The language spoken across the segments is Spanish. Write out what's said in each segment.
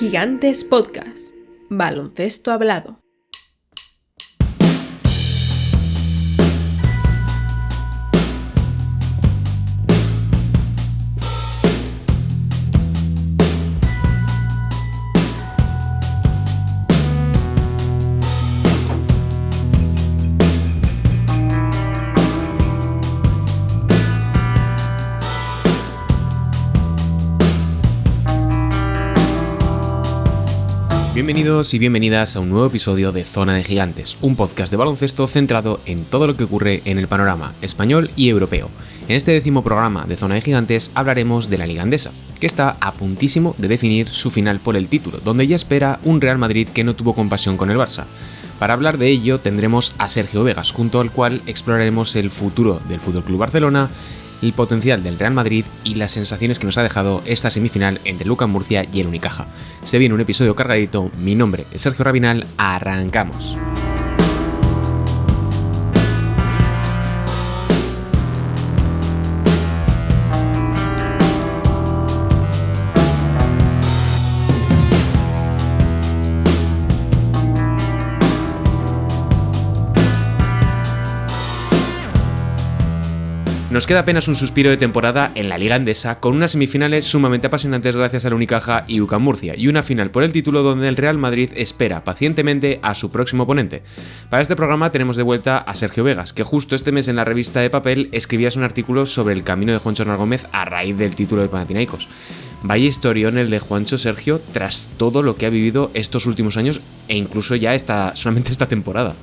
Gigantes Podcast. Baloncesto hablado. Bienvenidos y bienvenidas a un nuevo episodio de Zona de Gigantes, un podcast de baloncesto centrado en todo lo que ocurre en el panorama español y europeo. En este 10º programa de Zona de Gigantes hablaremos de la Liga Endesa, que está a puntísimo de definir su final por el título, donde ya espera un Real Madrid que no tuvo compasión con el Barça. Para hablar de ello tendremos a Sergio Vegas, junto al cual exploraremos el futuro del FC Barcelona, el potencial del Real Madrid y las sensaciones que nos ha dejado esta semifinal entre el UCAM Murcia y el Unicaja. Se viene un episodio cargadito, mi nombre es Sergio Rabinal, arrancamos. Nos queda apenas un suspiro de temporada en la Liga Endesa, con unas semifinales sumamente apasionantes gracias al Unicaja y UCAM Murcia, y una final por el título donde el Real Madrid espera pacientemente a su próximo oponente. Para este programa tenemos de vuelta a Sergio Vegas, que justo este mes en la revista de Papel escribías un artículo sobre el camino de Juancho Hernán Gómez a raíz del título de Panathinaikos. Vaya historión el de Juancho, Sergio, tras todo lo que ha vivido estos últimos años e incluso ya solamente esta temporada.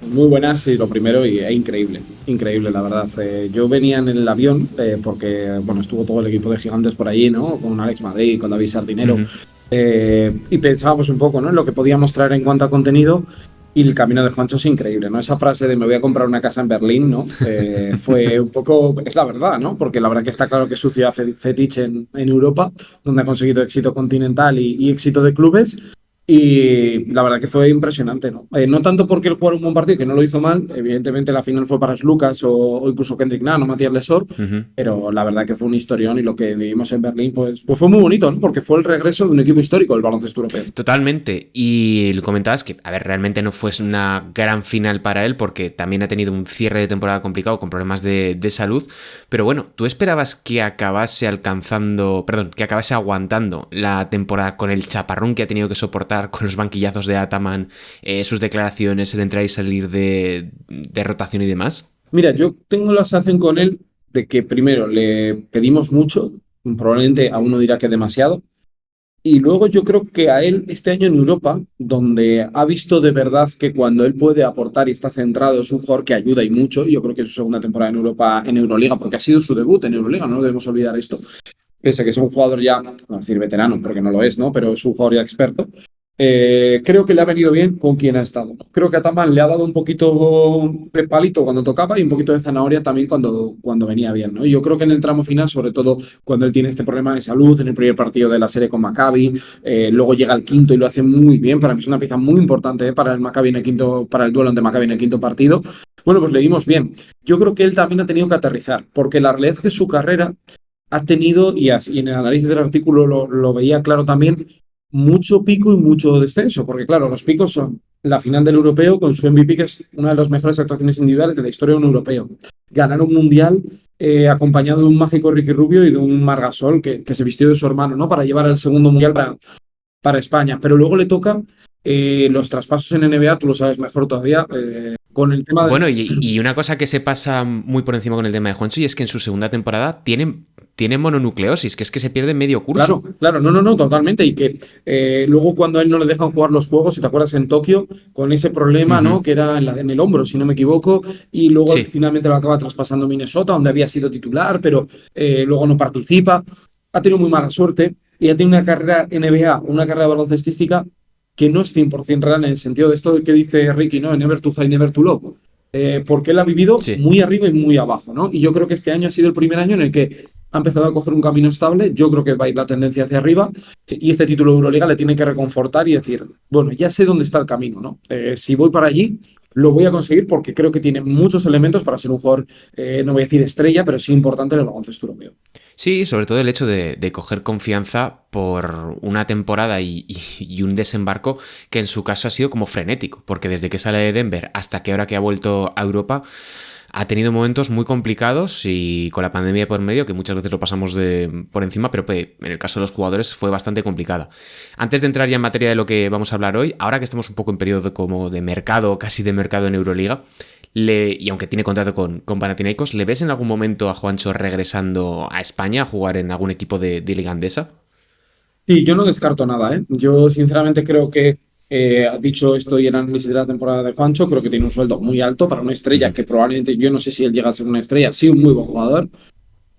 Muy buenas, y lo primero, increíble la verdad. Yo venía en el avión porque estuvo todo el equipo de Gigantes por allí, ¿no? Con Alex Madrid, con David Sardinero, y pensábamos un poco, ¿no?, en lo que podíamos traer en cuanto a contenido, y el camino de Juancho es increíble, ¿no? Esa frase de me voy a comprar una casa en Berlín, ¿no? Fue un poco, es la verdad, ¿no? Porque la verdad que está claro que es su ciudad fetiche en Europa, donde ha conseguido éxito continental y éxito de clubes. Y la verdad que fue impresionante, ¿no? No tanto porque él jugara un buen partido, que no lo hizo mal, evidentemente la final fue para Lucas o incluso Kendrick Nunn o Matías Lesor, pero la verdad que fue un historión, y lo que vivimos en Berlín pues fue muy bonito, ¿no? Porque fue el regreso de un equipo histórico del baloncesto europeo. Totalmente, y lo comentabas que, realmente no fue una gran final para él porque también ha tenido un cierre de temporada complicado con problemas de salud, pero bueno, ¿tú esperabas que acabase aguantando la temporada con el chaparrón que ha tenido que soportar, con los banquillazos de Ataman, sus declaraciones, el entrar y salir de rotación y demás? Mira, yo tengo la sensación con él de que primero le pedimos mucho, probablemente a uno dirá que demasiado, y luego yo creo que a él este año en Europa, donde ha visto de verdad que cuando él puede aportar y está centrado, es un jugador que ayuda y mucho. Yo creo que es su segunda temporada en Europa, en Euroliga, porque ha sido su debut en Euroliga, no debemos olvidar esto. Pese a que es un jugador ya, no voy a decir veterano, porque no lo es, ¿no? Pero es un jugador ya experto. Creo que le ha venido bien con quien ha estado, ¿no? Creo que a Ataman le ha dado un poquito de palito cuando tocaba y un poquito de zanahoria también cuando venía bien, ¿no? Y yo creo que en el tramo final, sobre todo cuando él tiene este problema de salud, en el primer partido de la serie con Maccabi, luego llega al quinto y lo hace muy bien. Para mí es una pieza muy importante para el Maccabi para el duelo ante Maccabi en el quinto partido. Bueno, pues le dimos bien. Yo creo que él también ha tenido que aterrizar, porque la realidad es que su carrera ha tenido, y en el análisis del artículo lo veía claro también, mucho pico y mucho descenso, porque claro, los picos son la final del europeo con su MVP, que es una de las mejores actuaciones individuales de la historia de un europeo, ganar un mundial acompañado de un mágico Ricky Rubio y de un Marc Gasol que se vistió de su hermano, ¿no?, para llevar el segundo mundial para España. Pero luego le toca los traspasos en NBA, tú lo sabes mejor todavía, con el tema de... Bueno, y una cosa que se pasa muy por encima con el tema de Juancho, y es que en su segunda temporada tiene mononucleosis, que es que se pierde medio curso. Claro, no, totalmente. Y que luego cuando a él no le dejan jugar los juegos, si te acuerdas, en Tokio, con ese problema, ¿no?, que era en el hombro, si no me equivoco, y luego finalmente lo acaba traspasando Minnesota, donde había sido titular, pero luego no participa. Ha tenido muy mala suerte y ha tenido una carrera NBA, una carrera baloncestística que no es 100% real, en el sentido de esto que dice Ricky, ¿no?, never too high, never too low. Porque él ha vivido muy arriba y muy abajo, ¿no? Y yo creo que este año ha sido el primer año en el que ha empezado a coger un camino estable. Yo creo que va a ir la tendencia hacia arriba, y este título de Euroliga le tiene que reconfortar y decir, bueno, ya sé dónde está el camino, ¿no? Si voy para allí, lo voy a conseguir porque creo que tiene muchos elementos para ser un jugador, no voy a decir estrella, pero sí importante en el baloncesto europeo. Sí, sobre todo el hecho de coger confianza por una temporada y un desembarco que en su caso ha sido como frenético, porque desde que sale de Denver hasta que ahora que ha vuelto a Europa ha tenido momentos muy complicados y con la pandemia por medio, que muchas veces lo pasamos por encima, pero en el caso de los jugadores fue bastante complicada. Antes de entrar ya en materia de lo que vamos a hablar hoy, ahora que estamos un poco en periodo como de mercado, casi de mercado en Euroliga, y aunque tiene contrato con Panathinaikos, ¿le ves en algún momento a Juancho regresando a España a jugar en algún equipo de Liga Andesa? Sí, yo no descarto nada, ¿eh? Yo sinceramente creo que, dicho esto y el análisis de la temporada de Juancho, creo que tiene un sueldo muy alto para una estrella Ujú. que probablemente, yo no sé si él llega a ser una estrella, sí, un muy buen jugador.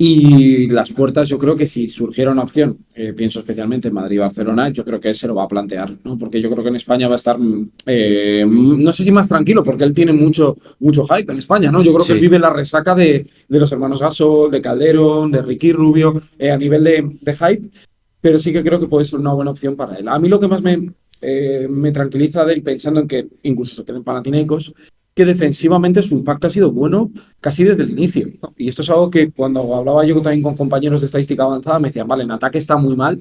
Y las puertas, yo creo que si surgiera una opción, pienso especialmente en Madrid y Barcelona, yo creo que él se lo va a plantear, ¿no? Porque yo creo que en España va a estar, no sé si más tranquilo, porque él tiene mucho hype en España, ¿no? Yo creo que él Sí, vive la resaca de los hermanos Gasol, de Calderón, de Ricky Rubio, a nivel de hype, pero sí que creo que puede ser una buena opción para él. A mí lo que más me tranquiliza de él, pensando en que incluso se queden Panathinaikos, que defensivamente su impacto ha sido bueno casi desde el inicio, ¿no? Y esto es algo que cuando hablaba yo también con compañeros de estadística avanzada me decían, vale, en ataque está muy mal,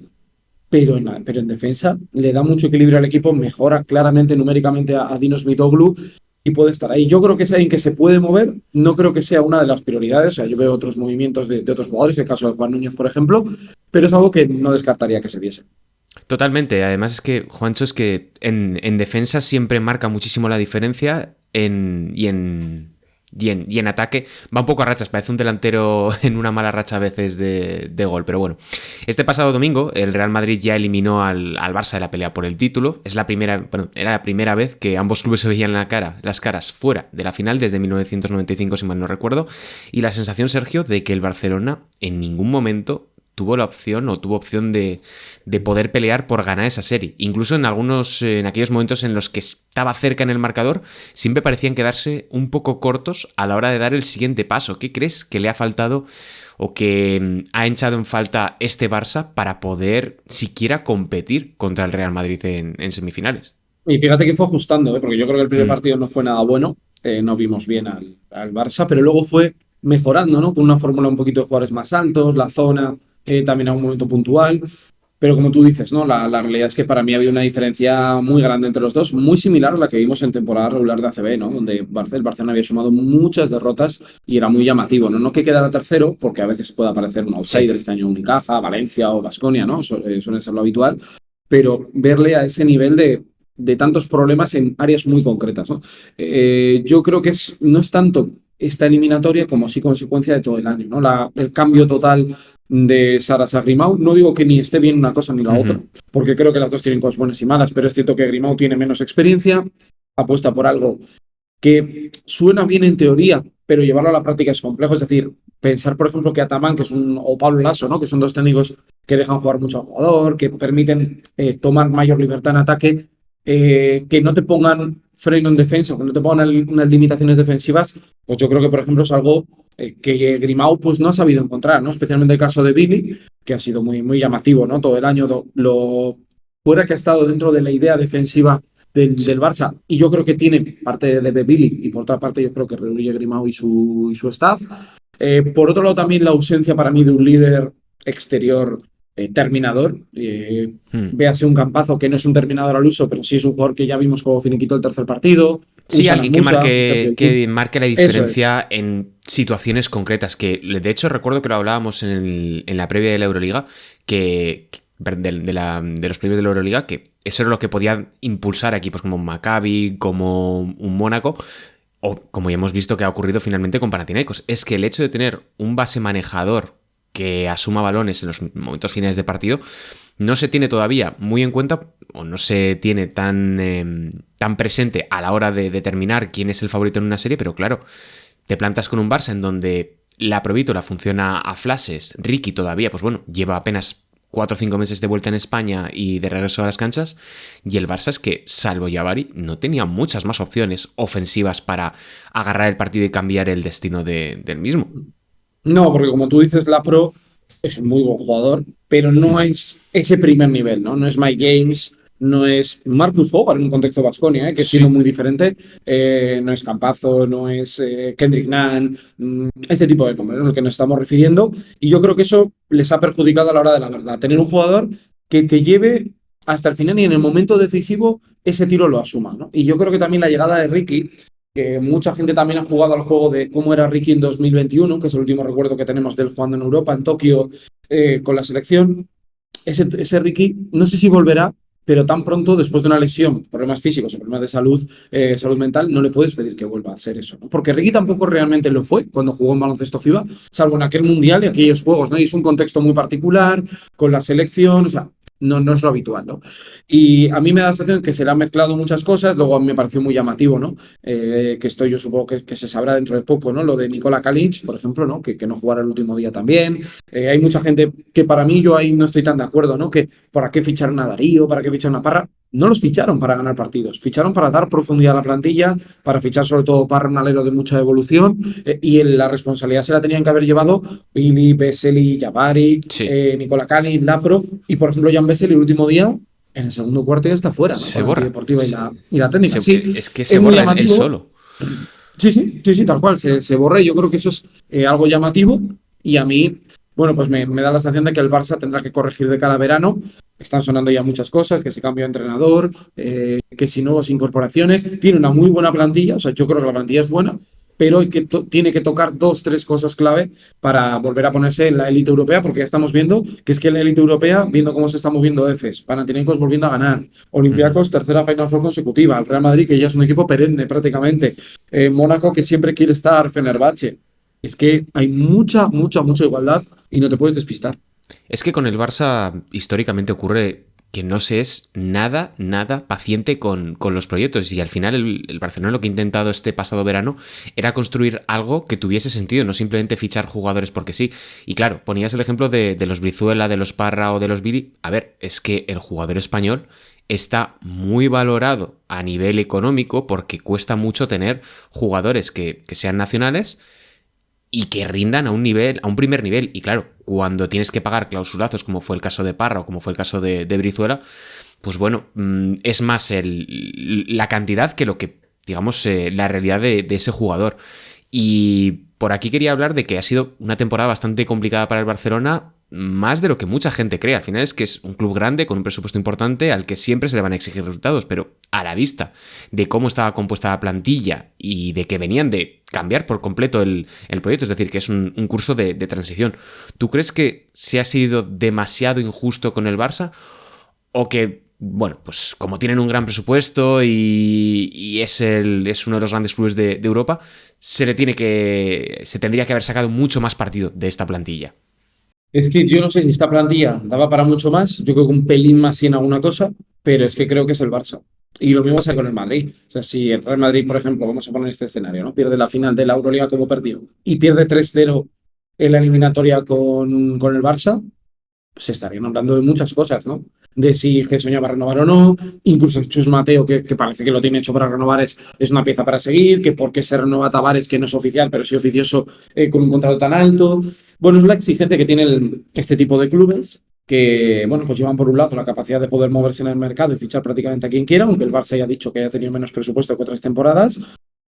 pero en defensa le da mucho equilibrio al equipo, mejora claramente numéricamente a Dinos Mitoglu y puede estar ahí. Yo creo que es alguien que se puede mover, no creo que sea una de las prioridades, o sea, yo veo otros movimientos de otros jugadores, el caso de Juan Núñez, por ejemplo, pero es algo que no descartaría que se viese. totalmente. Además es que Juancho es que en defensa siempre marca muchísimo la diferencia y en ataque va un poco a rachas, parece un delantero en una mala racha a veces de gol, pero bueno. Este pasado domingo el Real Madrid ya eliminó al Barça de la pelea por el título. Era la primera vez que ambos clubes se veían las caras fuera de la final desde 1995, si mal no recuerdo, y la sensación, Sergio, de que el Barcelona en ningún momento tuvo opción de poder pelear por ganar esa serie. Incluso en aquellos momentos en los que estaba cerca en el marcador, siempre parecían quedarse un poco cortos a la hora de dar el siguiente paso. ¿Qué crees que le ha faltado o que ha echado en falta este Barça para poder siquiera competir contra el Real Madrid en semifinales? Y fíjate que fue ajustando, ¿eh? Porque yo creo que el primer Mm. partido no fue nada bueno, no vimos bien al Barça, pero luego fue mejorando, ¿no? Con una fórmula un poquito de jugadores más altos, la zona también a un momento puntual, pero como tú dices, ¿no? La realidad es que para mí había una diferencia muy grande entre los dos, muy similar a la que vimos en temporada regular de ACB, ¿no? Donde el Barcelona había sumado muchas derrotas y era muy llamativo, ¿no? No que quedara tercero, porque a veces puede aparecer un outsider, Sí. este año Unicaja, Valencia o Baskonia, ¿no? Suele ser lo habitual, pero verle a ese nivel de tantos problemas en áreas muy concretas, ¿no? Yo creo que no es tanto esta eliminatoria como sí consecuencia de todo el año, ¿no? El cambio total de Saras a Grimau. No digo que ni esté bien una cosa ni la otra, porque creo que las dos tienen cosas buenas y malas, pero es cierto que Grimau tiene menos experiencia, apuesta por algo que suena bien en teoría, pero llevarlo a la práctica es complejo. Es decir, pensar, por ejemplo, que Ataman, o Pablo Lasso, ¿no? Que son dos técnicos que dejan jugar mucho al jugador, que permiten tomar mayor libertad en ataque, que no te pongan freno en defensa, que no te pongan unas limitaciones defensivas, pues yo creo que, por ejemplo, es algo que Grimau pues, no ha sabido encontrar, ¿no? Especialmente el caso de Billy, que ha sido muy llamativo, ¿no? Todo el año, lo fuera que ha estado dentro de la idea defensiva del Sí. Barça. Y yo creo que tiene parte de Billy y por otra parte yo creo que Rodríguez Grimau y su staff. Por otro lado también la ausencia para mí de un líder exterior terminador. Mm. Véase un Campazo que no es un terminador al uso, pero sí es un jugador que ya vimos como finiquitó el tercer partido. Un Sí, alguien Sanak que Musa, un tercio marque, del tiempo. que marque la Eso es. diferencia en situaciones concretas. Que de hecho recuerdo que lo hablábamos en la previa de la Euroliga, de los previos de la Euroliga, que eso era lo que podía impulsar a equipos como un Maccabi, como un Mónaco, o como ya hemos visto que ha ocurrido finalmente con Panathinaikos. Es que el hecho de tener un base manejador que asuma balones en los momentos finales de partido no se tiene todavía muy en cuenta o no se tiene tan presente a la hora de determinar quién es el favorito en una serie, pero claro, te plantas con un Barça en donde la Provítola funciona a flashes, Ricky todavía, pues bueno, lleva apenas 4 o 5 meses de vuelta en España y de regreso a las canchas, y el Barça es que, salvo Jabari, no tenía muchas más opciones ofensivas para agarrar el partido y cambiar el destino del mismo. No, porque como tú dices, la Pro es un muy buen jugador, pero no es ese primer nivel, ¿no? No es Mike James, no es Marcus Howard en un contexto Baskonia, que Sí. siendo muy diferente, no es Campazo, no es Kendrick Nunn, este tipo de nombres, ¿no? Al que nos estamos refiriendo. Y yo creo que eso les ha perjudicado a la hora de la verdad. Tener un jugador que te lleve hasta el final y en el momento decisivo ese tiro lo asuma, ¿no? Y yo creo que también la llegada de Ricky, que mucha gente también ha jugado al juego de cómo era Ricky en 2021, que es el último recuerdo que tenemos de él jugando en Europa, en Tokio, con la selección. Ese Ricky, no sé si volverá, pero tan pronto, después de una lesión, problemas físicos o problemas de salud, salud mental, no le puedes pedir que vuelva a hacer eso, ¿no? Porque Ricky tampoco realmente lo fue cuando jugó en baloncesto FIBA, salvo en aquel mundial y aquellos juegos, ¿no? Y es un contexto muy particular, con la selección, o sea, no es lo habitual, ¿no? Y a mí me da la sensación que se le han mezclado muchas cosas, luego a mí me pareció muy llamativo, ¿no? Que esto yo supongo que se sabrá dentro de poco, ¿no? Lo de Nikola Kalinic, por ejemplo, ¿no? Que no jugara el último día también. Hay mucha gente que para mí yo ahí no estoy tan de acuerdo, ¿no? Que ¿para qué ficharon a Darío? ¿Para qué ficharon a Parra? No los ficharon para ganar partidos, ficharon para dar profundidad a la plantilla, para fichar sobre todo Parra, un alero de mucha evolución, y la responsabilidad se la tenían que haber llevado Billy, Vesely, Jabari, Sí. Nikola Kalinic, Lapro, y por ejemplo Jan Vesely el último día, en el segundo cuarto ya está fuera, ¿no? Se Con la borra. antideportiva y la técnica. Sí, Es que se es muy borra él llamativo. solo. Sí, tal cual, se borra y yo creo que eso es algo llamativo y a mí, bueno, pues me da la sensación de que el Barça tendrá que corregir de cara a verano. Están sonando ya muchas cosas, que si cambio de entrenador, que si nuevas incorporaciones. Tiene una muy buena plantilla, o sea, yo creo que la plantilla es buena, pero tiene que tocar dos, tres cosas clave para volver a ponerse en la élite europea, porque ya estamos viendo que es que en la élite europea, viendo cómo se está moviendo Efes, Panathinaikos volviendo a ganar, Ujú. Olympiacos tercera Final Four consecutiva, el Real Madrid que ya es un equipo perenne prácticamente, Mónaco que siempre quiere estar, Fenerbahce. Es que hay mucha igualdad y no te puedes despistar. Es que con el Barça históricamente ocurre que no se es nada paciente con los proyectos y al final el Barcelona lo que ha intentado este pasado verano era construir algo que tuviese sentido, no simplemente fichar jugadores porque sí. Y claro, ponías el ejemplo de los Brizuela, de los Parra o de los Billy. A ver, es que el jugador español está muy valorado a nivel económico porque cuesta mucho tener jugadores que sean nacionales y que rindan a un nivel, a un primer nivel. Y claro, cuando tienes que pagar clausulazos, como fue el caso de Parra o como fue el caso de Brizuela, pues bueno, es más la cantidad que lo que, digamos, la realidad de ese jugador. Y por aquí quería hablar de que ha sido una temporada bastante complicada para el Barcelona, más de lo que mucha gente cree. Al final es que es un club grande con un presupuesto importante al que siempre se le van a exigir resultados, pero a la vista de cómo estaba compuesta la plantilla y de que venían de cambiar por completo el proyecto, es decir, que es un curso de transición. ¿Tú crees que se ha sido demasiado injusto con el Barça o que, bueno, pues como tienen un gran presupuesto y es uno de los grandes clubes de Europa, se tendría que haber sacado mucho más partido de esta plantilla? Es que yo no sé si esta plantilla daba para mucho más. Yo creo que un pelín más sí en alguna cosa, pero es que creo que es el Barça. Y lo mismo va a ser con el Madrid. O sea, si el Real Madrid, por ejemplo, vamos a poner este escenario, ¿no? Pierde la final de la Euroliga como perdió y pierde 3-0 en la eliminatoria con el Barça, se estarían hablando de muchas cosas, ¿no? De si Gessoña va a renovar o no, incluso Chus Mateo, que parece que lo tiene hecho para renovar, es una pieza para seguir, que por qué se renueva Tavares, que no es oficial, pero sí oficioso, con un contrato tan alto. Bueno, es la exigencia que tiene este tipo de clubes, que, bueno, pues llevan por un lado la capacidad de poder moverse en el mercado y fichar prácticamente a quien quiera, aunque el Barça haya dicho que haya tenido menos presupuesto que otras temporadas,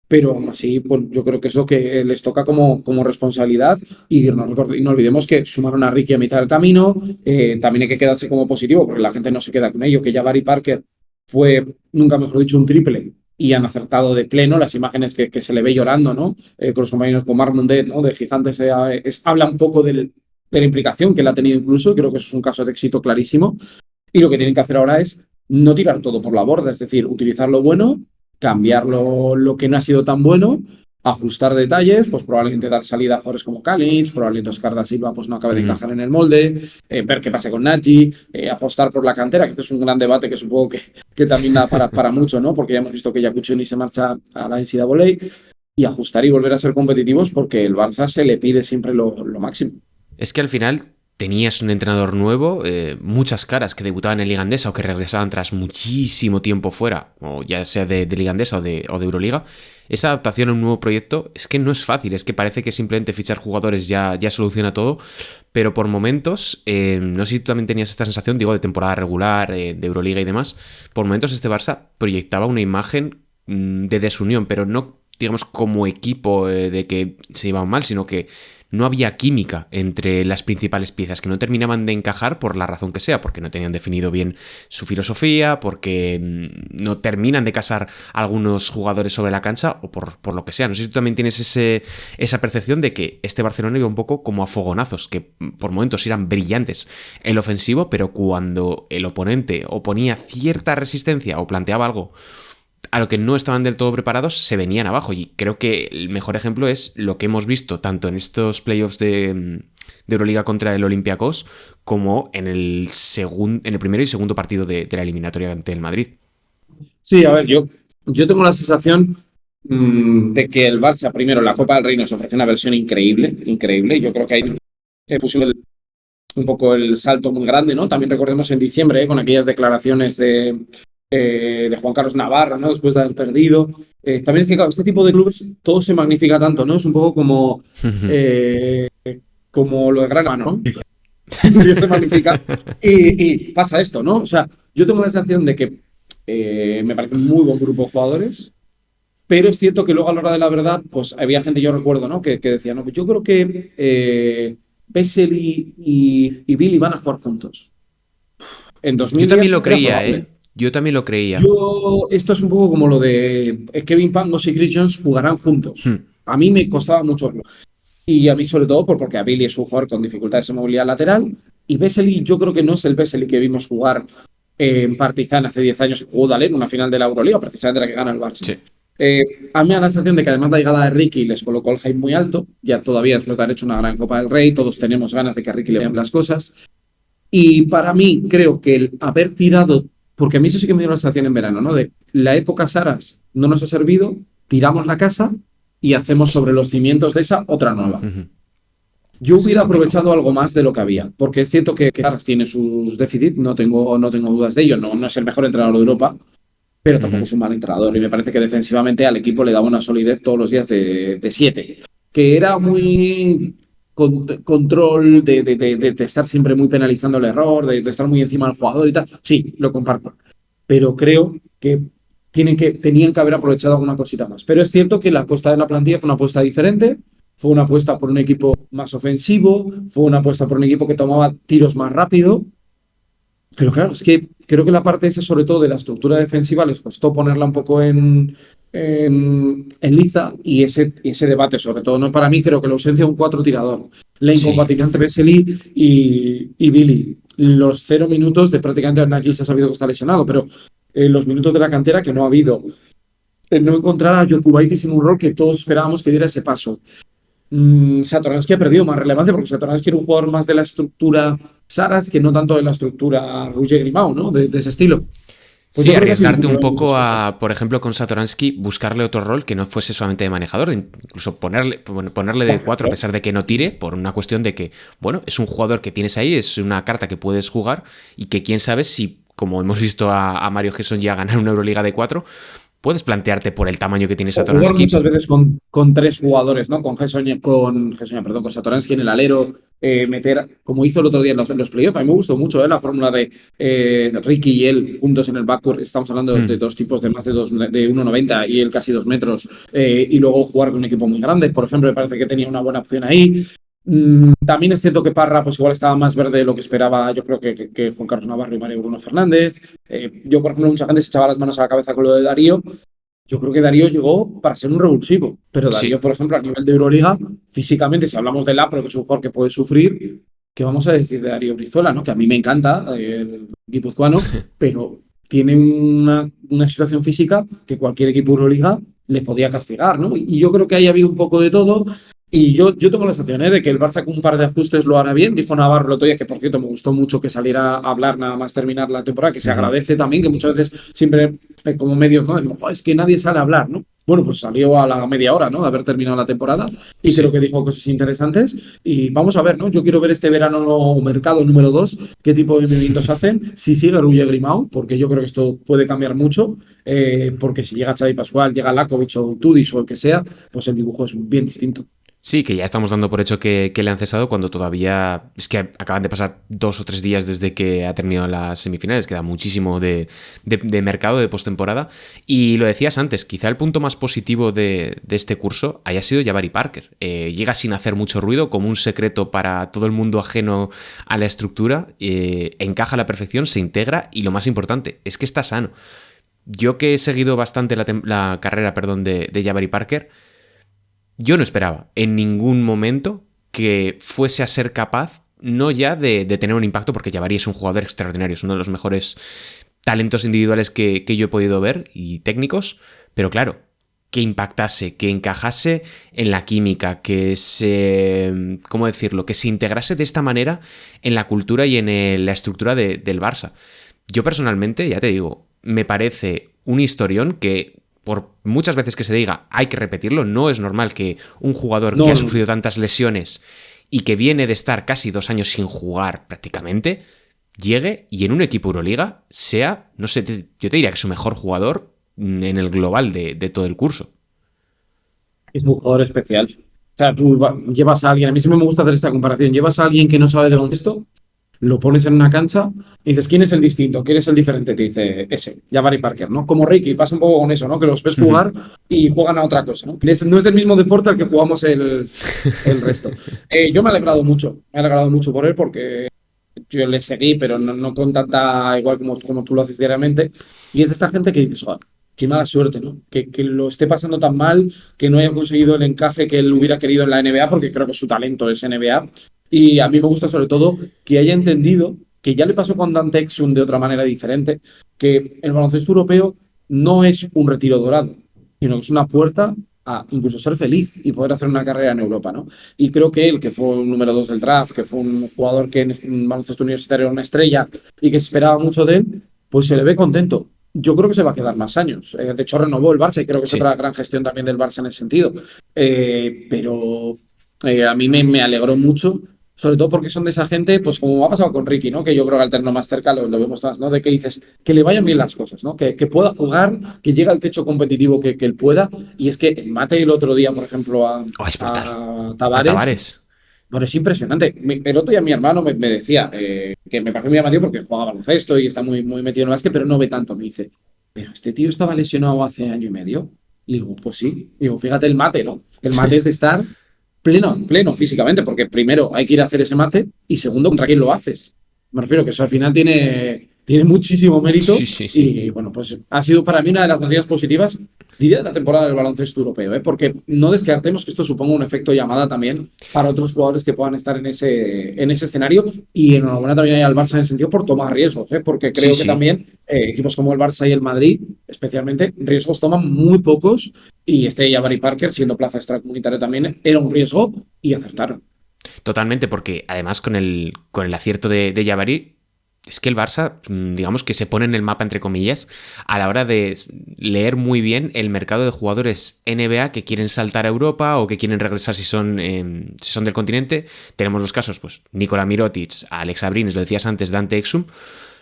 pero aún así, pues, yo creo que eso que les toca como responsabilidad y no olvidemos que sumaron a Ricky a mitad del camino, también hay que quedarse como positivo porque la gente no se queda con ello, que ya Barry Parker fue, nunca mejor dicho, un triple y han acertado de pleno las imágenes que se le ve llorando, ¿no? Con los compañeros con Mark Mundet, ¿no? De Gigantes, habla un poco de la implicación que él ha tenido incluso, creo que eso es un caso de éxito clarísimo y lo que tienen que hacer ahora es no tirar todo por la borda, es decir, utilizar lo bueno, cambiar lo que no ha sido tan bueno, ajustar detalles, pues probablemente dar salida a jugadores como Kalinic, probablemente Oscar da Silva pues no acabe de Ujú. encajar en el molde, ver qué pasa con Nagy, apostar por la cantera, que este es un gran debate que supongo que también da para mucho, ¿no? Porque ya hemos visto que Yacucheni se marcha a la NCAA y ajustar y volver a ser competitivos porque el Barça se le pide siempre lo máximo. Es que al final tenías un entrenador nuevo, muchas caras que debutaban en Liga Andesa o que regresaban tras muchísimo tiempo fuera, o ya sea de Liga Andesa o de Euroliga. esa adaptación a un nuevo proyecto es que no es fácil, es que parece que simplemente fichar jugadores ya soluciona todo, pero por momentos, no sé si tú también tenías esta sensación, digo, de temporada regular, de Euroliga y demás, por momentos este Barça proyectaba una imagen de desunión, pero no, digamos, como equipo de que se llevaban mal, sino que no había química entre las principales piezas, que no terminaban de encajar por la razón que sea, porque no tenían definido bien su filosofía, porque no terminan de casar algunos jugadores sobre la cancha o por lo que sea. No sé si tú también tienes esa percepción de que este Barcelona iba un poco como a fogonazos, que por momentos eran brillantes en lo ofensivo, pero cuando el oponente oponía cierta resistencia o planteaba algo a lo que no estaban del todo preparados, se venían abajo. Y creo que el mejor ejemplo es lo que hemos visto tanto en estos playoffs de Euroliga contra el Olympiacos como en el primero y segundo partido de la eliminatoria ante el Madrid. Sí, a ver, yo tengo la sensación de que el Barça, primero, en la Copa del Rey nos ofrece una versión increíble, increíble. Yo creo que ahí pusimos un poco el salto muy grande, ¿no? También recordemos en diciembre, con aquellas declaraciones de Juan Carlos Navarro, ¿no? Después de haber perdido. También es que, claro, este tipo de clubes todo se magnifica tanto, ¿no? Es un poco como lo de Gran Hermano, ¿no? Se magnifica y pasa esto, ¿no? O sea, yo tengo la sensación de que me parece un muy buen grupo de jugadores, pero es cierto que luego a la hora de la verdad, pues había gente, yo recuerdo, ¿no? Que decía, no, pues yo creo que Bessel y Billy van a jugar juntos. En Yo 2010 también lo era creía, probable. Yo también lo creía. Esto es un poco como lo de Kevin Pangos y Chris Jones jugarán juntos. A mí me costaba mucho verlo. Y a mí sobre todo porque a Billy es un jugador con dificultades de movilidad lateral y Vesely yo creo que no es el Vesely que vimos jugar en Partizan hace 10 años que jugó Dalé en una final de la Euroliga, precisamente la que gana el Barça. Sí. A mí me da la sensación de que además la llegada de Ricky les colocó el hype muy alto, ya todavía después de haber hecho una gran Copa del Rey, todos tenemos ganas de que a Ricky le vean las cosas. Y para mí, creo que el haber tirado, porque a mí eso sí que me dio la sensación en verano, ¿no? De la época Saras no nos ha servido, tiramos la casa y hacemos sobre los cimientos de esa otra nueva. Yo Es hubiera complicado. aprovechado algo más de lo que había, porque es cierto que Saras tiene sus déficits, no tengo dudas de ello, no es el mejor entrenador de Europa, pero tampoco es un mal entrenador y me parece que defensivamente al equipo le daba una solidez todos los días de 7, que era muy control de estar siempre muy penalizando el error, de estar muy encima del jugador y tal. Sí, lo comparto, pero creo que tenían que haber aprovechado alguna cosita más. Pero es cierto que la apuesta de la plantilla fue una apuesta diferente, fue una apuesta por un equipo más ofensivo, fue una apuesta por un equipo que tomaba tiros más rápido. Pero claro, es que creo que la parte esa, sobre todo de la estructura defensiva, les costó ponerla un poco en liza y ese debate, sobre todo, no para mí, creo que la ausencia de un 4 tirador, la Sí. incompatibilidad entre Vesely y Billy, los 0 minutos de prácticamente Nagy se ha sabido que está lesionado, pero los minutos de la cantera que no ha habido, no encontrar a Jokubaitis en un rol que todos esperábamos que diera ese paso. Satoransky ha perdido más relevancia porque Satoransky era un jugador más de la estructura Saras que no tanto de la estructura Roger Grimau, ¿no? De ese estilo. Pues Sí, yo creo que ha sido un arriesgarte un problema en muchas poco cosas. a, por ejemplo, con Satoransky, buscarle otro rol que no fuese solamente de manejador, incluso ponerle de 4 a pesar de que no tire, por una cuestión de que, bueno, es un jugador que tienes ahí, es una carta que puedes jugar y que quién sabe si, como hemos visto a Mario Gerson ya ganar una Euroliga de 4, puedes plantearte por el tamaño que tiene O jugar Satoransky. muchas veces con 3 jugadores, ¿no? Con Satoransky en el alero, meter, como hizo el otro día en los playoffs. A mí me gustó mucho la fórmula de Ricky y él juntos en el backcourt. Estamos hablando de dos tipos de más de 1,90 y él casi 2 metros. Y luego jugar con un equipo muy grande. Por ejemplo, me parece que tenía una buena opción ahí. También es cierto que Parra pues igual estaba más verde de lo que esperaba, yo creo que Juan Carlos Navarro y Mario Bruno Fernández. Yo, por ejemplo, mucha gente se echaba las manos a la cabeza con lo de Darío. Yo creo que Darío llegó para ser un revulsivo, pero Darío, Sí, por ejemplo, a nivel de Euroliga, físicamente, si hablamos de Lapro, que es un jugador que puede sufrir, ¿qué vamos a decir de Darío Brizuela? ¿No? Que a mí me encanta, el guipuzcoano, pero tiene una situación física que cualquier equipo de Euroliga le podía castigar, ¿no? Y yo creo que ahí ha habido un poco de todo. Y yo tengo la sensación de que el Barça con un par de ajustes lo hará bien. Dijo Navarro el otro día que, por cierto, me gustó mucho que saliera a hablar nada más terminar la temporada, que se agradece también, que muchas veces siempre como medios, ¿no? Decimos, es que nadie sale a hablar, ¿no? bueno, pues salió a la media hora, ¿no? De haber terminado la temporada y Sí. creo que dijo cosas interesantes y vamos a ver, ¿no? Yo quiero ver este verano mercado número 2 qué tipo de movimientos hacen, si sigue Ruye Grimau, porque yo creo que esto puede cambiar mucho, porque si llega Xavi Pascual, llega Lakovic o Tudis o el que sea, pues el dibujo es bien distinto. Sí, que ya estamos dando por hecho que le han cesado cuando todavía... Es que acaban de pasar 2 o 3 días desde que ha terminado las semifinales, queda muchísimo de mercado, de postemporada. Y lo decías antes, quizá el punto más positivo de este curso haya sido Jabari Parker. Llega sin hacer mucho ruido, como un secreto para todo el mundo ajeno a la estructura, encaja a la perfección, se integra y lo más importante es que está sano. Yo que he seguido bastante la carrera de Jabari Parker, yo no esperaba en ningún momento que fuese a ser capaz, no ya de tener un impacto, porque Jabari es un jugador extraordinario, es uno de los mejores talentos individuales que yo he podido ver y técnicos, pero claro, que impactase, que encajase en la química, que se, ¿cómo decirlo?, que se integrase de esta manera en la cultura y en la estructura del Barça. Yo personalmente, ya te digo, me parece un historión que por muchas veces que se diga hay que repetirlo, no es normal que un jugador que No, ha no, sufrido tantas lesiones y que viene de estar casi 2 años sin jugar prácticamente, llegue y en un equipo Euroliga sea, no sé, yo te diría que es su mejor jugador en el global de todo el curso. es un jugador especial. O sea, tú llevas a alguien, a mí siempre me gusta hacer esta comparación, llevas a alguien que no sabe de baloncesto, lo pones en una cancha y dices, ¿quién es el distinto? ¿Quién es el diferente? Te dice ese, Jabari Parker, ¿no? Como Ricky, pasa un poco con eso, ¿no? Que los ves Uh -huh. jugar y juegan a otra cosa, ¿no? No es el mismo deporte al que jugamos el resto. Yo me he alegrado mucho por él porque yo le seguí, pero no con tanta, igual como tú lo haces diariamente. Y es esta gente que dices, "Joder, qué mala suerte, ¿no? Que lo esté pasando tan mal, que no haya conseguido el encaje que él hubiera querido en la NBA, porque creo que su talento es NBA. Y a mí me gusta sobre todo que haya entendido que ya le pasó con Dante Exum de otra manera diferente, que el baloncesto europeo no es un retiro dorado, sino que es una puerta a incluso ser feliz y poder hacer una carrera en Europa, ¿no? Y creo que él, que fue un número 2 del draft, que fue un jugador que en baloncesto universitario era una estrella y que se esperaba mucho de él, pues se le ve contento. Yo creo que se va a quedar más años. De hecho, renovó el Barça y creo que es Sí. otra gran gestión también del Barça en ese sentido. Pero a mí me alegró mucho, sobre todo porque son de esa gente, pues como ha pasado con Ricky, ¿no? Que yo creo que al terno más cerca lo vemos más, ¿no? De que dices que le vayan bien las cosas, ¿no? Que pueda jugar, que llegue al techo competitivo que él pueda. Y es que el mate el otro día, por ejemplo, Oh, es brutal. a A Tavares, Tavares. bueno, es impresionante. El otro día mi hermano me decía que me parece muy llamativo porque juega baloncesto y está muy metido en el básquet, pero no ve tanto. Me dice, pero este tío estaba lesionado hace año y medio. Le digo, pues sí. Digo, fíjate el mate, ¿no? El mate es de estar pleno físicamente, porque primero hay que ir a hacer ese mate y segundo, contra quién lo haces. Me refiero que eso al final tiene muchísimo mérito Sí, sí, sí. y bueno, pues ha sido para mí una de las noticias positivas, diría, de la temporada del baloncesto europeo, ¿eh? Porque no descartemos que esto suponga un efecto llamada también para otros jugadores que puedan estar en ese escenario y enhorabuena también hay al Barça en ese sentido por tomar riesgos, ¿eh? Porque Sí, creo que sí. también equipos como el Barça y el Madrid, especialmente, riesgos toman muy pocos y este Jabari Parker, siendo plaza extracomunitaria también, era un riesgo y acertaron. Totalmente, porque además con el acierto de Jabari, es que el Barça, digamos que se pone en el mapa, entre comillas, a la hora de leer muy bien el mercado de jugadores NBA que quieren saltar a Europa o que quieren regresar si son del continente. Tenemos los casos, pues, Nikola Mirotic, Alex Abrines, lo decías antes, Dante Exum.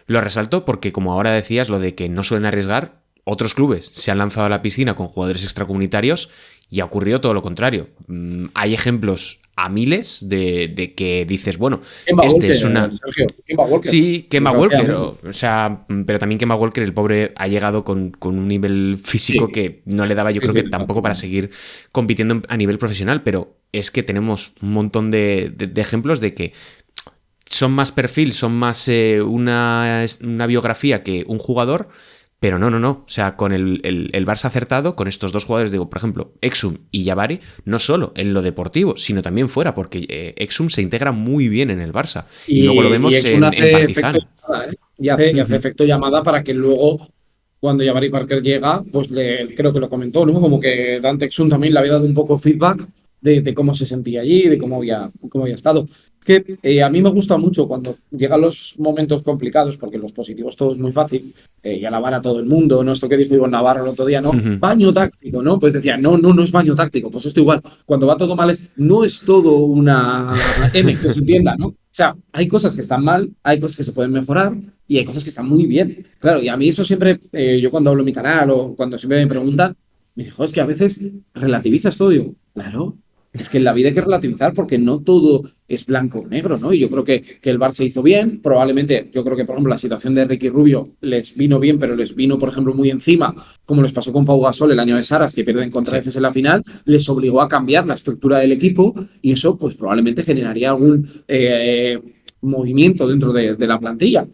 Lo resalto porque, como ahora decías, lo de que no suelen arriesgar, otros clubes se han lanzado a la piscina con jugadores extracomunitarios y ha ocurrido todo lo contrario. Hay ejemplos a miles de que dices, bueno, Kemba este Walker, es una... Sergio, Kemba Walker, Sí, Kemba Walker, desgraciadamente. pero también Kemba Walker, el pobre, ha llegado con un nivel físico Sí, que no le daba, yo sí, creo sí, que tampoco para seguir compitiendo a nivel profesional, pero es que tenemos un montón de ejemplos de que son más perfil, son más una biografía que un jugador, pero no. O sea, con el Barça acertado, con estos dos jugadores, digo, por ejemplo, Exum y Jabari, no solo en lo deportivo, sino también fuera, porque Exum se integra muy bien en el Barça. Y luego lo y vemos Exum en hace efecto Partizan. llamada, ¿eh? Y hace Ujú. efecto llamada para que luego, cuando Jabari Parker llega, pues creo que lo comentó, ¿no? Como que Dante Exum también le había dado un poco feedback de cómo se sentía allí, de cómo había estado. Es que a mí me gusta mucho cuando llegan los momentos complicados, porque los positivos todo es muy fácil, y alabar a todo el mundo, ¿no? Esto que dijo Iván Navarro el otro día, ¿no? Baño táctico, ¿no? Pues decía, no es baño táctico. Pues esto igual, cuando va todo mal no es todo una M, que se entienda, ¿no? O sea, hay cosas que están mal, hay cosas que se pueden mejorar y hay cosas que están muy bien. Claro, y a mí eso siempre, yo cuando hablo en mi canal o cuando siempre me preguntan, me dijo, es que a veces relativizas todo. Y digo, claro, es que en la vida hay que relativizar porque no todo es blanco o negro, ¿no? Y yo creo que el Barça hizo bien. Probablemente, yo creo que, por ejemplo, la situación de Ricky Rubio les vino bien, pero les vino, por ejemplo, muy encima, como les pasó con Pau Gasol el año de Saras, que pierden contra Efes en la final, les obligó a cambiar la estructura del equipo y eso, pues probablemente generaría algún movimiento dentro de la plantilla.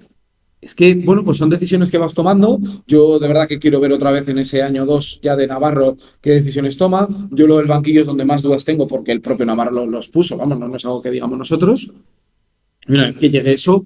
Es que, bueno, pues son decisiones que vas tomando. Yo de verdad que quiero ver otra vez en ese año 2 ya de Navarro qué decisiones toma. Yo lo del banquillo es donde más dudas tengo porque el propio Navarro los puso, vamos, no es algo que digamos nosotros. Y una vez que llegue eso,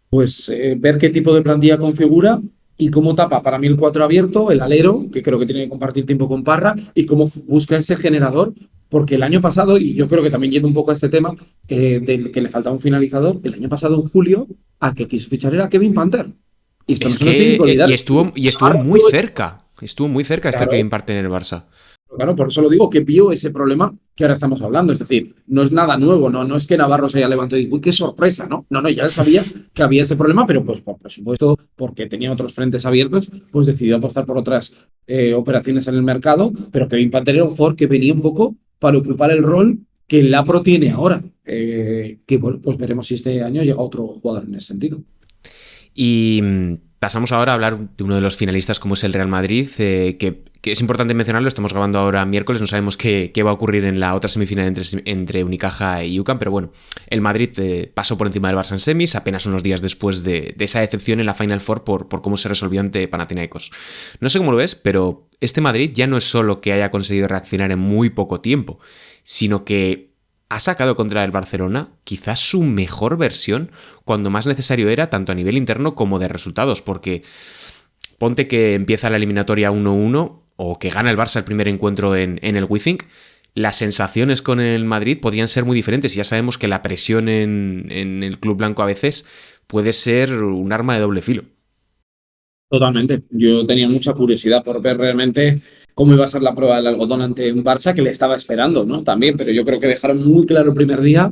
pues ver qué tipo de plantilla configura y cómo tapa para mí el 4 abierto, el alero, que creo que tiene que compartir tiempo con Parra, y cómo busca ese generador, porque el año pasado, y yo creo que también yendo un poco a este tema, del que le faltaba un finalizador, el año pasado en julio, al que quiso fichar era Kevin Panther. Y esto Es no se nos tiene que que olvidar. estuvo Ahora, muy cerca. Estuvo muy cerca de estar claro, Kevin Partey en el Barça. claro, por eso lo digo, que vio ese problema que ahora estamos hablando. Es decir, no es nada nuevo, no es que Navarro se haya levantado y dijo, uy, qué sorpresa, no, ya él sabía que había ese problema, pero pues por presupuesto, porque tenía otros frentes abiertos, pues decidió apostar por otras operaciones en el mercado, pero Kevin Panther era un jugador que venía un poco para ocupar el rol que el Lapro tiene ahora. Que bueno, pues veremos si este año llega otro jugador en ese sentido. Y pasamos ahora a hablar de uno de los finalistas como es el Real Madrid, que es importante mencionarlo, estamos grabando ahora miércoles, no sabemos qué va a ocurrir en la otra semifinal entre Unicaja y UCAM, pero bueno, el Madrid pasó por encima del Barça en semis apenas unos días después de esa decepción en la Final Four por cómo se resolvió ante Panathinaikos. No sé cómo lo ves, pero este Madrid ya no es solo que haya conseguido reaccionar en muy poco tiempo, sino que ha sacado contra el Barcelona quizás su mejor versión cuando más necesario era, tanto a nivel interno como de resultados, porque ponte que empieza la eliminatoria 1-1 o que gana el Barça el primer encuentro en el Withink, las sensaciones con el Madrid podían ser muy diferentes y ya sabemos que la presión en el club blanco a veces puede ser un arma de doble filo. Totalmente. Yo tenía mucha curiosidad por ver realmente cómo iba a ser la prueba del algodón ante un Barça que le estaba esperando, ¿no? También, pero yo creo que dejaron muy claro el primer día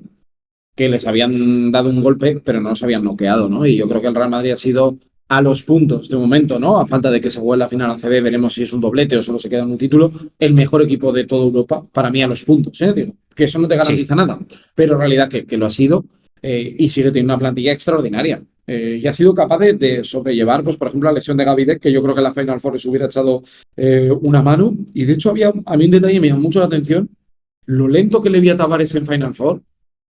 que les habían dado un golpe, pero no los habían noqueado, ¿no? Y yo creo que el Real Madrid ha sido a los puntos de momento, ¿no? A falta de que se juegue la final ACB, veremos si es un doblete o solo se queda en un título, el mejor equipo de toda Europa, para mí a los puntos, ¿eh? Digo, que eso no te Sí. garantiza nada, pero en realidad que lo ha sido y sigue teniendo una plantilla extraordinaria. Y ha sido capaz de sobrellevar, pues, por ejemplo, la lesión de Gavidec, que yo creo que en la Final Four les hubiera echado una mano. Y de hecho, a mí un detalle me llamó mucho la atención, lo lento que le vi a Tavares en Final Four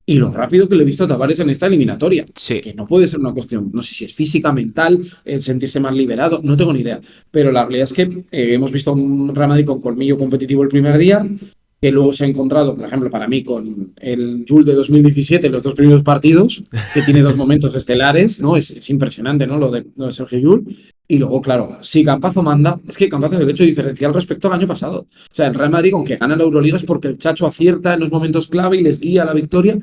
y lo rápido que le he visto a Tavares en esta eliminatoria, Sí. que no puede ser una cuestión, no sé si es física, mental, el sentirse más liberado, no tengo ni idea. Pero la realidad es que hemos visto un Real Madrid con colmillo competitivo el primer día, que luego se ha encontrado, por ejemplo, para mí, con el Jules de 2017 en los dos primeros partidos, que tiene dos momentos estelares, ¿no? Es impresionante, ¿no? Lo de Sergio Jules. Y luego, claro, si Campazo manda, es que Campazo es el hecho diferencial respecto al año pasado. O sea, el Real Madrid, aunque gana la Euroliga, es porque el Chacho acierta en los momentos clave y les guía a la victoria,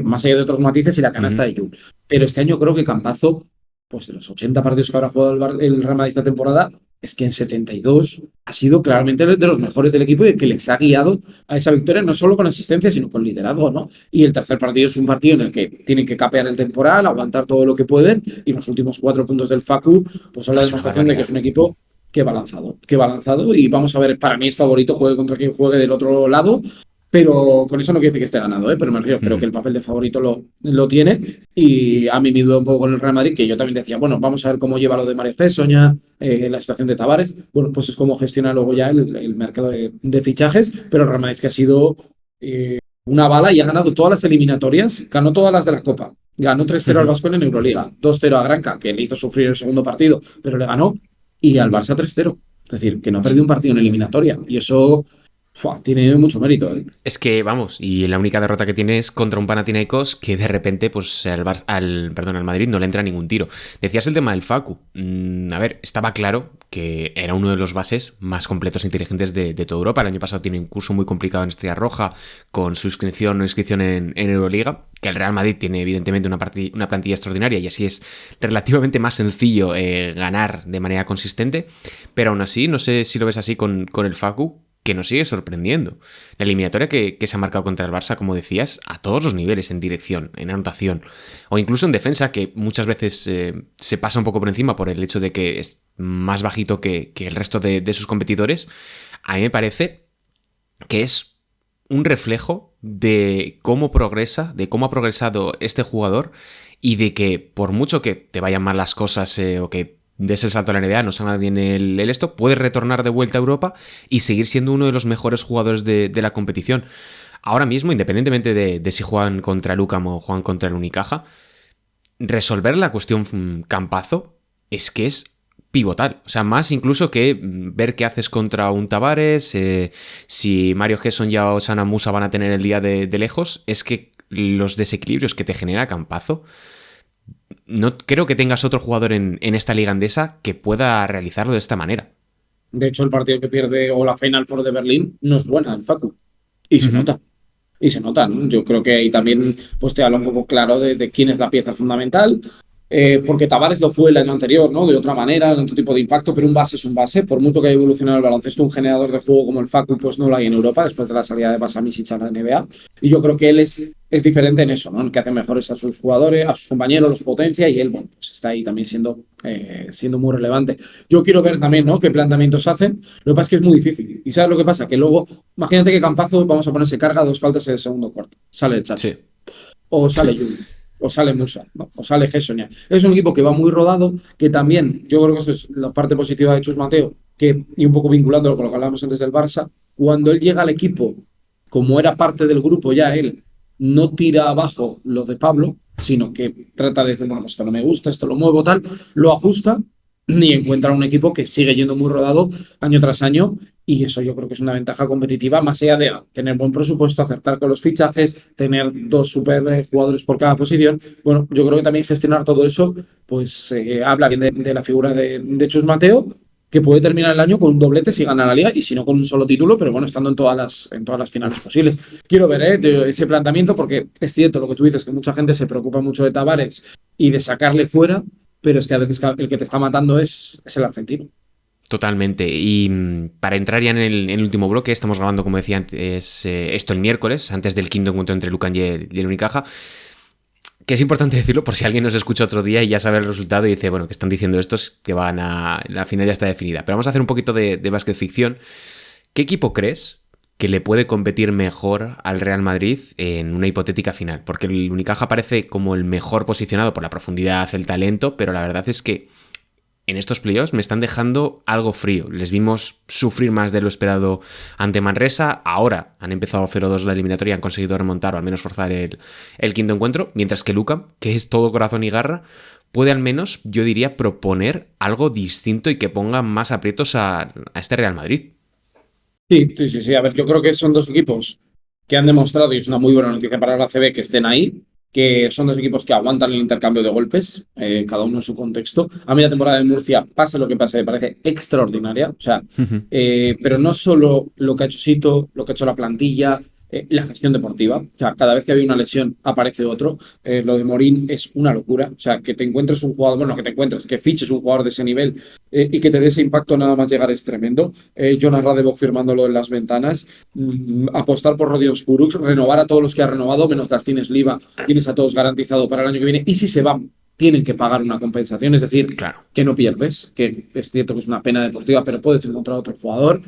más allá de otros matices y la canasta de Jules. Pero este año creo que Campazo, pues de los 80 partidos que habrá jugado el Real Madrid esta temporada, es que en 72 ha sido claramente de los mejores del equipo y el que les ha guiado a esa victoria, no solo con asistencia, sino con liderazgo, ¿no? Y el tercer partido es un partido en el que tienen que capear el temporal, aguantar todo lo que pueden, y los últimos 4 puntos del Facu, pues son la Es una demostración de que barbaridad. es un equipo que balanzado, y vamos a ver, para mí es favorito, juegue contra quien juegue del otro lado, pero con eso no quiere decir que esté ganado, ¿eh? Pero me refiero, creo que el papel de favorito lo tiene. Y a mí me duda un poco con el Real Madrid, que yo también decía, bueno, vamos a ver cómo lleva lo de Mario Soña, la situación de Tavares. Bueno, pues es cómo gestiona luego ya el mercado de fichajes. Pero el Real Madrid es que ha sido una bala y ha ganado todas las eliminatorias, ganó todas las de la Copa. Ganó 3-0 al Vasconia en Euroliga, 2-0 a Granca, que le hizo sufrir el segundo partido, pero le ganó, y al Barça 3-0. Es decir, que no ha perdido un partido en eliminatoria. Y eso Tiene mucho mérito, ¿eh? Es que, vamos, y la única derrota que tiene es contra un Panathinaikos que de repente, pues al Madrid no le entra ningún tiro. Decías el tema del Facu. A ver, estaba claro que era uno de los bases más completos e inteligentes de toda Europa. El año pasado tiene un curso muy complicado en Estrella Roja, con su inscripción o no inscripción en Euroliga, que el Real Madrid tiene evidentemente una plantilla extraordinaria y así es relativamente más sencillo ganar de manera consistente. Pero aún así, no sé si lo ves así con el Facu, que nos sigue sorprendiendo. La eliminatoria que se ha marcado contra el Barça, como decías, a todos los niveles, en dirección, en anotación, o incluso en defensa, que muchas veces se pasa un poco por encima por el hecho de que es más bajito que el resto de sus competidores, a mí me parece que es un reflejo de cómo progresa, de cómo ha progresado este jugador y de que por mucho que te vayan mal las cosas o que des el salto a la NBA, no salga bien el esto, puedes retornar de vuelta a Europa y seguir siendo uno de los mejores jugadores de la competición. Ahora mismo, independientemente de si juegan contra el UCAM o juegan contra el Unicaja, resolver la cuestión Campazo es que es pivotal. O sea, más incluso que ver qué haces contra un Tavares, si Mario Gesson ya o Sana Musa van a tener el día de lejos, es que los desequilibrios que te genera Campazo, no creo que tengas otro jugador en esta liga andesa que pueda realizarlo de esta manera. De hecho, el partido que pierde o la Final Four de Berlín no es buena en Facu. Y se Uh-huh. nota. Y se nota, ¿no? Yo creo que ahí también pues, te habla un poco claro de quién es la pieza fundamental. Porque Tavares lo fue el año anterior, ¿no? De otra manera, en otro tipo de impacto, pero un base es un base. Por mucho que haya evolucionado el baloncesto, un generador de juego como el Facu, pues no lo hay en Europa, después de la salida de Basamisic a la NBA. Y yo creo que él es diferente en eso, ¿no? El que hace mejores a sus jugadores, a sus compañeros, los potencia, y él, bueno, pues está ahí también siendo muy relevante. Yo quiero ver también, ¿no? Qué planteamientos hacen. Lo que pasa es que es muy difícil. ¿Y sabes lo que pasa? Que luego, imagínate que Campazo, vamos a ponerse carga, 2 faltas en el segundo cuarto. Sale el Chacho. Sí. O sale Jun. O sale Musa, ¿no? O sale Gessonia. Es un equipo que va muy rodado, que también, yo creo que eso es la parte positiva de Chus Mateo, que, y un poco vinculándolo con lo que hablábamos antes del Barça, cuando él llega al equipo, como era parte del grupo ya él, no tira abajo lo de Pablo, sino que trata de decir, bueno, esto no me gusta, esto lo muevo, tal, lo ajusta y encuentra un equipo que sigue yendo muy rodado año tras año y eso yo creo que es una ventaja competitiva, más allá de tener buen presupuesto, acertar con los fichajes, tener 2 super jugadores por cada posición. Bueno, yo creo que también gestionar todo eso, pues habla bien de la figura de Chus Mateo, que puede terminar el año con un doblete si gana la liga y si no con un solo título, pero bueno, estando en todas las finales Uf. posibles. Quiero ver ese planteamiento porque es cierto lo que tú dices, que mucha gente se preocupa mucho de Tavares y de sacarle fuera, pero es que a veces el que te está matando es el argentino. Totalmente. Y para entrar ya en el último bloque, estamos grabando, como decía antes, esto el miércoles, antes del quinto encuentro entre Lucan y el Unicaja, que es importante decirlo por si alguien nos escucha otro día y ya sabe el resultado y dice, bueno, que están diciendo estos que van a... La final ya está definida. Pero vamos a hacer un poquito de básquet ficción. ¿Qué equipo crees que le puede competir mejor al Real Madrid en una hipotética final? Porque el Unicaja parece como el mejor posicionado por la profundidad, el talento, pero la verdad es que en estos playoffs me están dejando algo frío. Les vimos sufrir más de lo esperado ante Manresa. Ahora han empezado 0-2 la eliminatoria y han conseguido remontar o al menos forzar el quinto encuentro. Mientras que Luka, que es todo corazón y garra, puede al menos, yo diría, proponer algo distinto y que ponga más aprietos a este Real Madrid. Sí, sí, sí, sí. A ver, yo creo que son 2 equipos que han demostrado, y es una muy buena noticia para la ACB, que estén ahí, que son 2 equipos que aguantan el intercambio de golpes, cada uno en su contexto. A mí la temporada de Murcia, pase lo que pase, me parece extraordinaria. O sea, pero no solo lo que ha hecho Sito, lo que ha hecho la plantilla, la gestión deportiva. O sea, cada vez que había una lesión aparece otro. Lo de Morín es una locura. O sea, que te encuentres un jugador, bueno, que te encuentres, que fiches un jugador de ese nivel y que te dé ese impacto nada más llegar es tremendo. Jonas Radebov firmándolo en las ventanas. Apostar por Rodion Skurux, renovar a todos los que ha renovado, menos Dustin Sliva, tienes a todos garantizado para el año que viene. Y si se van, tienen que pagar una compensación, es decir, Claro. que no pierdes, que es cierto que es una pena deportiva, pero puedes encontrar otro jugador.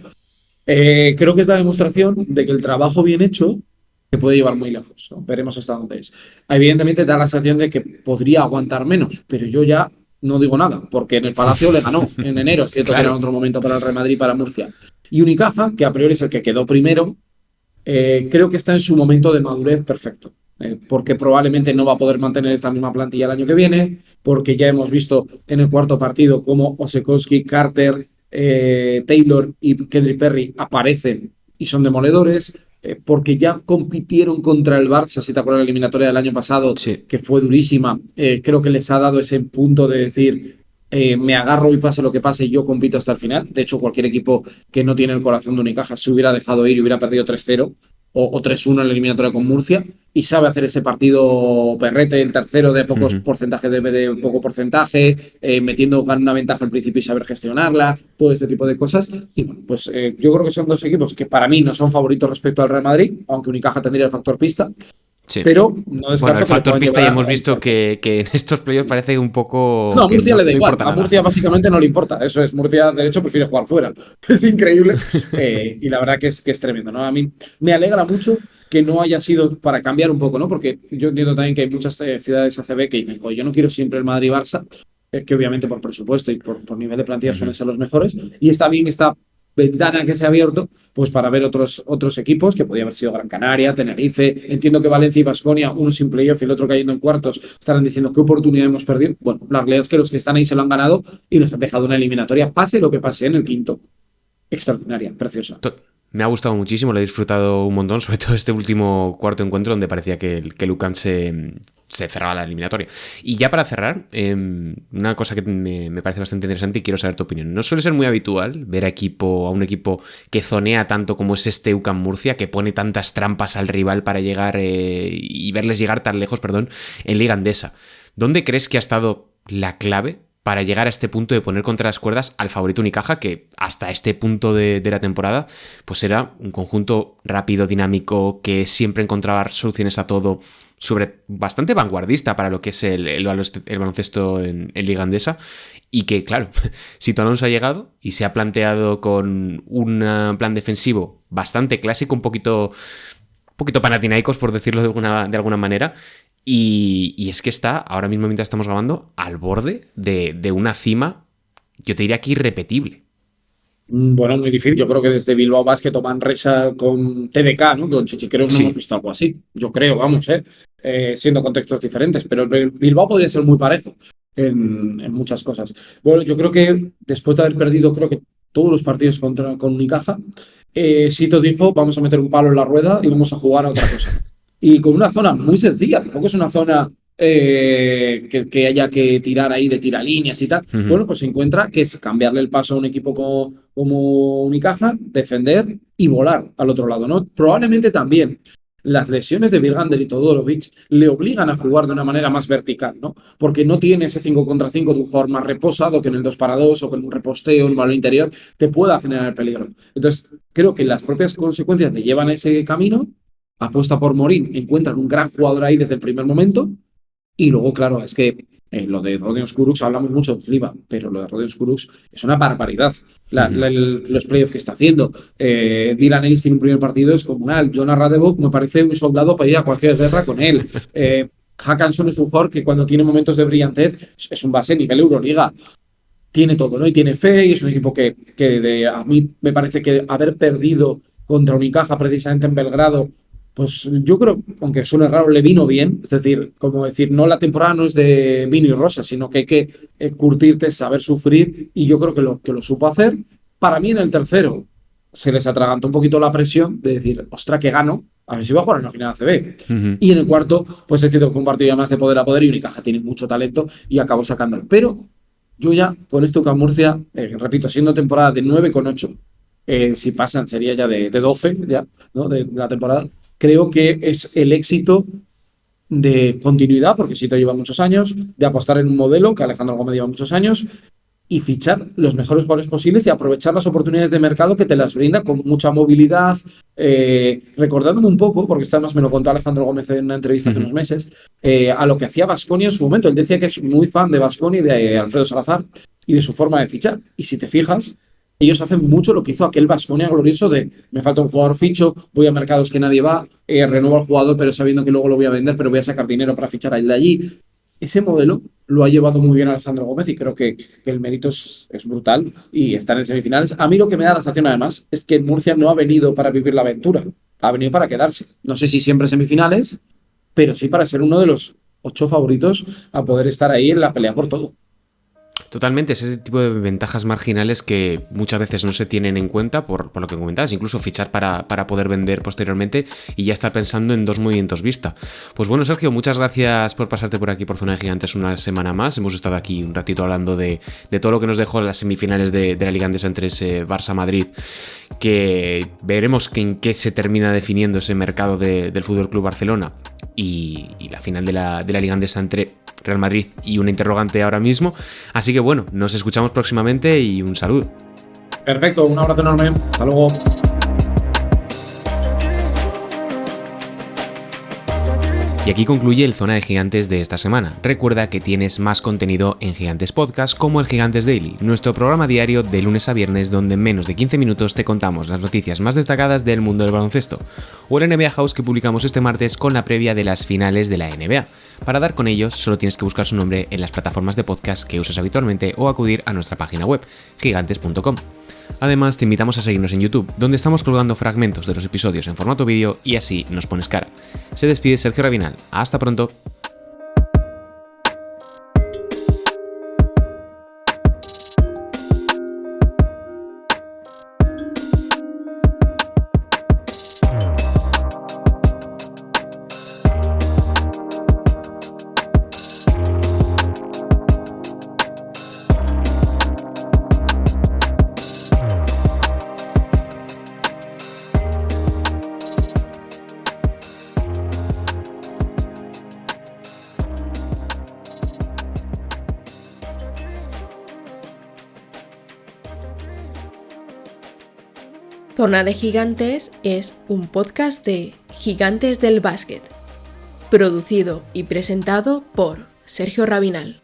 Creo que es la demostración de que el trabajo bien hecho te puede llevar muy lejos, ¿no? Veremos hasta dónde es. Evidentemente da la sensación de que podría aguantar menos, pero yo ya no digo nada, porque en el Palacio le ganó en enero, es cierto que era Claro. otro momento para el Real Madrid y para Murcia. Y Unicaja, que a priori es el que quedó primero, creo que está en su momento de madurez perfecto. Porque probablemente no va a poder mantener esta misma plantilla el año que viene, porque ya hemos visto en el cuarto partido cómo Osekowski, Carter, Taylor y Kendrick Perry aparecen y son demoledores, porque ya compitieron contra el Barça, si te acuerdas de la eliminatoria del año pasado, Sí. que fue durísima. Creo que les ha dado ese punto de decir, me agarro y pase lo que pase, y yo compito hasta el final. De hecho, cualquier equipo que no tiene el corazón de Unicaja se hubiera dejado ir y hubiera perdido 3-0 o 3-1 en la eliminatoria con Murcia, y sabe hacer ese partido perrete, el tercero de pocos Ujú. porcentajes, de poco porcentaje, metiendo una ventaja al principio y saber gestionarla, todo este tipo de cosas. Y bueno, pues yo creo que son dos equipos que para mí no son favoritos respecto al Real Madrid, aunque Unicaja tendría el factor pista, Sí. pero no Bueno, el descarto que le factor puedan pista llevar ya hemos al visto cuarto. que en estos playoffs parece un No, poco a que Murcia no, le da no igual. importa A Murcia nada. básicamente no le importa. Eso es, Murcia de hecho prefiere jugar fuera. Es increíble. Y la verdad que es tremendo, ¿no? A mí me alegra mucho que no haya sido para cambiar un poco, ¿no? Porque yo entiendo también que hay muchas ciudades ACB que dicen, oye, yo no quiero siempre el Madrid-Barça, que obviamente por presupuesto y por nivel de plantilla suelen Ujú. ser los mejores. Y está bien esta ventana que se ha abierto, pues para ver otros equipos, que podía haber sido Gran Canaria, Tenerife. Entiendo que Valencia y Baskonia, uno sin playoff y el otro cayendo en cuartos, estarán diciendo qué oportunidad hemos perdido. Bueno, la realidad es que los que están ahí se lo han ganado y nos han dejado una eliminatoria, pase lo que pase en el quinto, extraordinaria, preciosa. To- Me ha gustado muchísimo, lo he disfrutado un montón, sobre todo este último cuarto encuentro donde parecía que Lucan se cerraba la eliminatoria. Y ya para cerrar, una cosa que me parece bastante interesante y quiero saber tu opinión. No suele ser muy habitual ver a un equipo que zonea tanto como es este UCAM Murcia, que pone tantas trampas al rival para llegar y verles llegar tan lejos, perdón, en Liga Andesa. ¿Dónde crees que ha estado la clave para llegar a este punto de poner contra las cuerdas al favorito Unicaja, que hasta este punto de la temporada pues era un conjunto rápido, dinámico, que siempre encontraba soluciones a todo, bastante vanguardista para lo que es el baloncesto en Liga Andesa, y que, claro, Sito Alonso ha llegado y se ha planteado con un plan defensivo bastante clásico, un poquito panatinaicos, por decirlo de alguna manera. Y es que está, ahora mismo mientras estamos grabando, al borde de una cima, yo te diría que irrepetible. Bueno, muy difícil. Yo creo que desde Bilbao Basket o Manresa con TDK, ¿no? Con Chichiqueros no hemos Sí. visto algo así. Yo creo, vamos, siendo contextos diferentes. Pero el Bilbao podría ser muy parejo en muchas cosas. Bueno, yo creo que después de haber perdido, creo que todos los partidos con Unicaja, Sito dijo, vamos a meter un palo en la rueda y vamos a jugar a otra cosa. Y con una zona muy sencilla, tampoco es una zona que haya que tirar ahí de tiralíneas y tal. Ujú. Bueno, pues se encuentra que es cambiarle el paso a un equipo como Unicaja, defender y volar al otro lado, ¿no? Probablemente también las lesiones de Virgander y Todorovic le obligan a jugar de una manera más vertical, ¿no? Porque no tiene ese 5 contra 5 de un jugador más reposado que en el 2 para 2 o con un reposteo, un balón interior, te pueda generar peligro. Entonces, creo que las propias consecuencias le llevan a ese camino, apuesta por Morín, encuentran un gran jugador ahí desde el primer momento, y luego, claro, es que lo de Rodion Kurucs, hablamos mucho de Cliva, pero lo de Rodion Kurucs es una barbaridad. Ujú. Los playoffs que está haciendo. Dylan Ennis tiene un primer partido descomunal. Jonah Radebov me parece un soldado para ir a cualquier guerra con él. Hackanson es un jugador que cuando tiene momentos de brillantez es un base nivel Euroliga. Tiene todo, ¿no? Y tiene fe, y es un equipo que a mí me parece que haber perdido contra Unicaja precisamente en Belgrado, pues yo creo, aunque suene raro, le vino bien. Es decir, como decir, no, la temporada no es de vino y rosa, sino que hay que curtirte, saber sufrir, y yo creo que lo supo hacer. Para mí en el tercero se les atragantó un poquito la presión de decir, ostra, que gano, a ver si va a jugar en la final ACB. Ujú. Y en el cuarto, pues es cierto que fue un partido ya más de poder a poder y Unicaja tiene mucho talento y acabó sacándolo. Pero yo ya con esto UCAM Murcia, repito, siendo temporada de 9,8, si pasan sería ya de 12, ya, ¿no? De la temporada. Creo que es el éxito de continuidad, porque sí te lleva muchos años, de apostar en un modelo que Alejandro Gómez lleva muchos años, y fichar los mejores jugadores posibles y aprovechar las oportunidades de mercado que te las brinda con mucha movilidad. Recordándome un poco, porque esto además me lo contó Alejandro Gómez en una entrevista hace Ujú. unos meses, a lo que hacía Baskonia en su momento. Él decía que es muy fan de Baskonia y de Alfredo Salazar y de su forma de fichar. Y si te fijas, ellos hacen mucho lo que hizo aquel Baskonia glorioso de me falta un jugador ficho, voy a mercados que nadie va, renuevo al jugador pero sabiendo que luego lo voy a vender, pero voy a sacar dinero para fichar a él de allí. Ese modelo lo ha llevado muy bien Alejandro Gómez y creo que el mérito es brutal y estar en semifinales. A mí lo que me da la sensación además es que Murcia no ha venido para vivir la aventura, ha venido para quedarse. No sé si siempre semifinales, pero sí para ser uno de los 8 favoritos a poder estar ahí en la pelea por todo. Totalmente, es ese tipo de ventajas marginales que muchas veces no se tienen en cuenta por lo que comentabas, incluso fichar para poder vender posteriormente y ya estar pensando en 2 movimientos vista. Pues bueno, Sergio, muchas gracias por pasarte por aquí por Zona de Gigantes una semana más. Hemos estado aquí un ratito hablando de todo lo que nos dejó las semifinales de la Liga Endesa entre ese Barça-Madrid, que veremos en qué se termina definiendo ese mercado del FC Barcelona y la final de la Liga Endesa entre Real Madrid y una interrogante ahora mismo. Así que bueno, nos escuchamos próximamente y un saludo. Perfecto, un abrazo enorme. Hasta luego. Y aquí concluye el Zona de Gigantes de esta semana. Recuerda que tienes más contenido en Gigantes Podcast como el Gigantes Daily, nuestro programa diario de lunes a viernes donde en menos de 15 minutos te contamos las noticias más destacadas del mundo del baloncesto, o el NBA House que publicamos este martes con la previa de las finales de la NBA. Para dar con ellos solo tienes que buscar su nombre en las plataformas de podcast que usas habitualmente o acudir a nuestra página web, gigantes.com. Además, te invitamos a seguirnos en YouTube, donde estamos colgando fragmentos de los episodios en formato vídeo y así nos pones cara. Se despide Sergio Rabinal. Hasta pronto. Zona de Gigantes es un podcast de Gigantes del Básquet, producido y presentado por Sergio Rabinal.